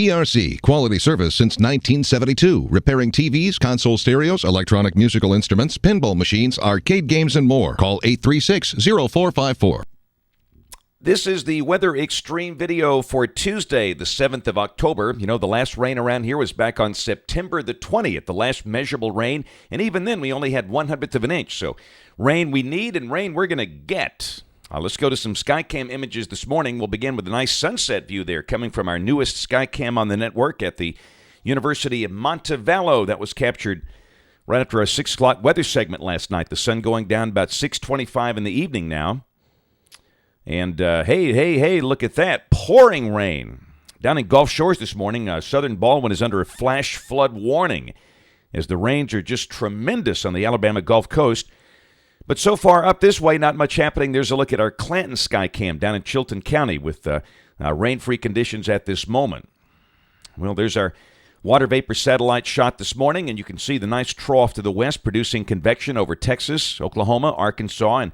ERC, quality service since 1972. Repairing TVs, console stereos, electronic musical instruments, pinball machines, arcade games, and more. Call 836-0454. This is the Weather Xtreme video for Tuesday, the 7th of October. You know, the last rain around here was back on September the 20th, the last measurable rain. And even then, we only had 1/100th of an inch. So rain we need and rain we're going to get. Let's go to some Skycam images this morning. We'll begin with a nice sunset view there coming from our newest Skycam on the network at the University of Montevallo. That was captured right after our 6 o'clock weather segment last night. The sun going down about 6:25 in the evening now. And hey, look at that. Pouring rain. Down in Gulf Shores this morning, southern Baldwin is under a flash flood warning as the rains are just tremendous on the Alabama Gulf Coast. But so far up this way, not much happening. There's a look at our Clanton Skycam down in Chilton County with rain-free conditions at this moment. Well, there's our water vapor satellite shot this morning, and you can see the nice trough to the west producing convection over Texas, Oklahoma, Arkansas, and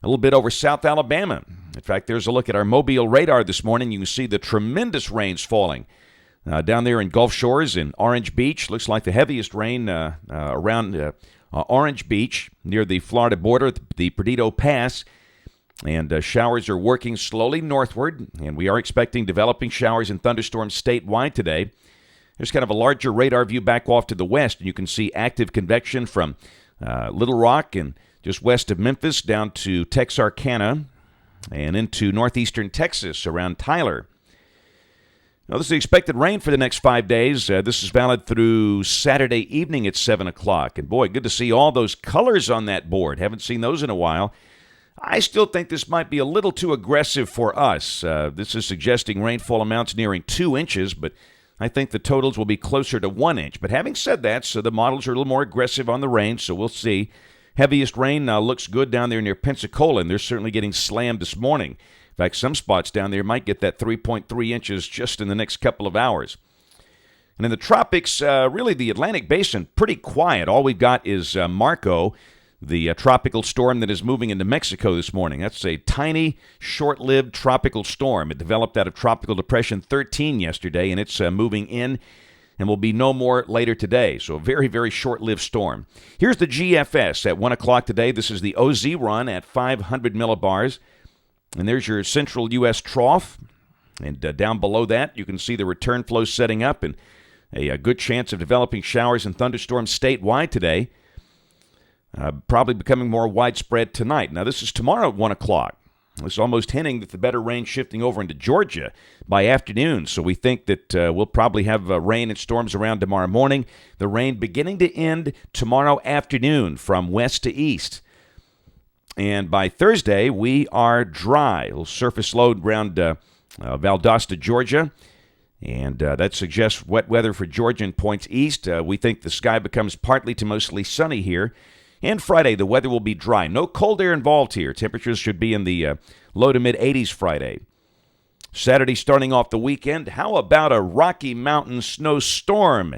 a little bit over South Alabama. In fact, there's a look at our Mobile radar this morning. You can see the tremendous rains falling down there in Gulf Shores and Orange Beach. Looks like the heaviest rain around Orange Beach near the Florida border, the Perdido Pass. And showers are working slowly northward, and we are expecting developing showers and thunderstorms statewide today. There's kind of a larger radar view back off to the west, and you can see active convection from Little Rock and just west of Memphis down to Texarkana and into northeastern Texas around Tyler. Now, this is expected rain for the next 5 days. This is valid through Saturday evening at 7 o'clock. And boy, good to see all those colors on that board. Haven't seen those in a while. I still think this might be a little too aggressive for us. This is suggesting rainfall amounts nearing 2 inches, but I think the totals will be closer to 1 inch. But having said that, so the models are a little more aggressive on the rain, so we'll see. Heaviest rain looks good down there near Pensacola, and they're certainly getting slammed this morning. In fact, some spots down there might get that 3.3 inches just in the next couple of hours. And in the tropics, really the Atlantic Basin, pretty quiet. All we've got is Marco, the tropical storm that is moving into Mexico this morning. That's a tiny, short-lived tropical storm. It developed out of Tropical Depression 13 yesterday, and it's moving in and will be no more later today. So a very, very short-lived storm. Here's the GFS at 1 o'clock today. This is the OZ run at 500 millibars. And there's your central U.S. trough. And down below that, you can see the return flow setting up and a good chance of developing showers and thunderstorms statewide today. Probably becoming more widespread tonight. Now, this is tomorrow at 1 o'clock. It's almost hinting that the better rain shifting over into Georgia by afternoon. So we think that we'll probably have rain and storms around tomorrow morning. The rain beginning to end tomorrow afternoon from west to east. And by Thursday, we are dry. A little surface load around Valdosta, Georgia. And that suggests wet weather for Georgia and points east. We think the sky becomes partly to mostly sunny here. And Friday, the weather will be dry. No cold air involved here. Temperatures should be in the low to mid-80s Friday. Saturday, starting off the weekend, how about a Rocky Mountain snowstorm?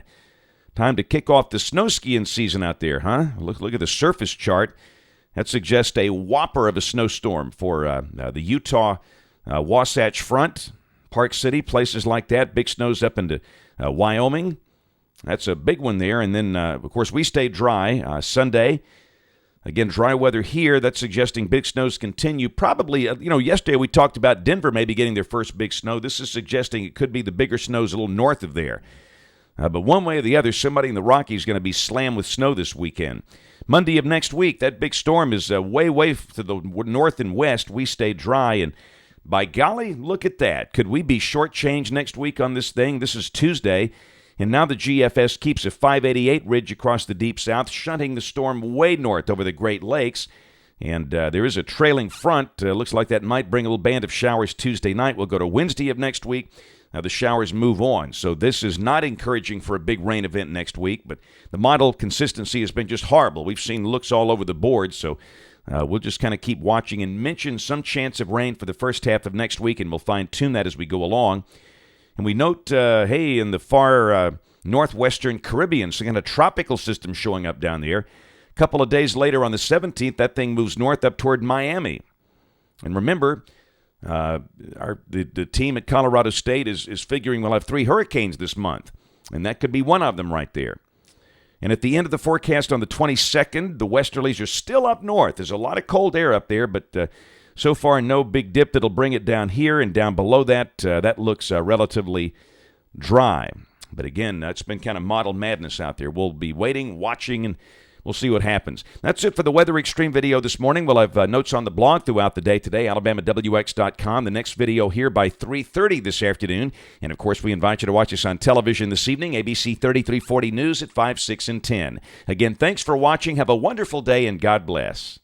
Time to kick off the snow skiing season out there, huh? Look at the surface chart. That suggests a whopper of a snowstorm for the Utah Wasatch Front, Park City, places like that. Big snows up into Wyoming. That's a big one there. And then, of course, we stay dry Sunday. Again, dry weather here. That's suggesting big snows continue. Probably, yesterday we talked about Denver maybe getting their first big snow. This is suggesting it could be the bigger snows a little north of there. But one way or the other, somebody in the Rockies is going to be slammed with snow this weekend. Monday of next week, that big storm is way to the north and west. We stay dry. And by golly, look at that. Could we be shortchanged next week on this thing? This is Tuesday. And now the GFS keeps a 588 ridge across the deep south, shunting the storm way north over the Great Lakes. And there is a trailing front. Looks like that might bring a little band of showers Tuesday night. We'll go to Wednesday of next week. The showers move on. So this is not encouraging for a big rain event next week. But the model consistency has been just horrible. We've seen looks all over the board. So we'll just kind of keep watching and mention some chance of rain for the first half of next week. And we'll fine-tune that as we go along. And we note, in the far northwestern Caribbean, some kind of tropical system showing up down there. A couple of days later on the 17th, that thing moves north up toward Miami. And remember, The team at Colorado State is figuring we'll have 3 hurricanes this month, and that could be one of them right there. And at the end of the forecast on the 22nd, the westerlies are still up north. There's a lot of cold air up there, but so far no big dip that'll bring it down here, and down below that, that looks relatively dry. But again, that's been kind of model madness out there. We'll be waiting, watching, and we'll see what happens. That's it for the Weather Xtreme video this morning. We'll have notes on the blog throughout the day today, AlabamaWX.com. The next video here by 3:30 this afternoon. And, of course, we invite you to watch us on television this evening, ABC 3340 News at 5, 6, and 10. Again, thanks for watching. Have a wonderful day, and God bless.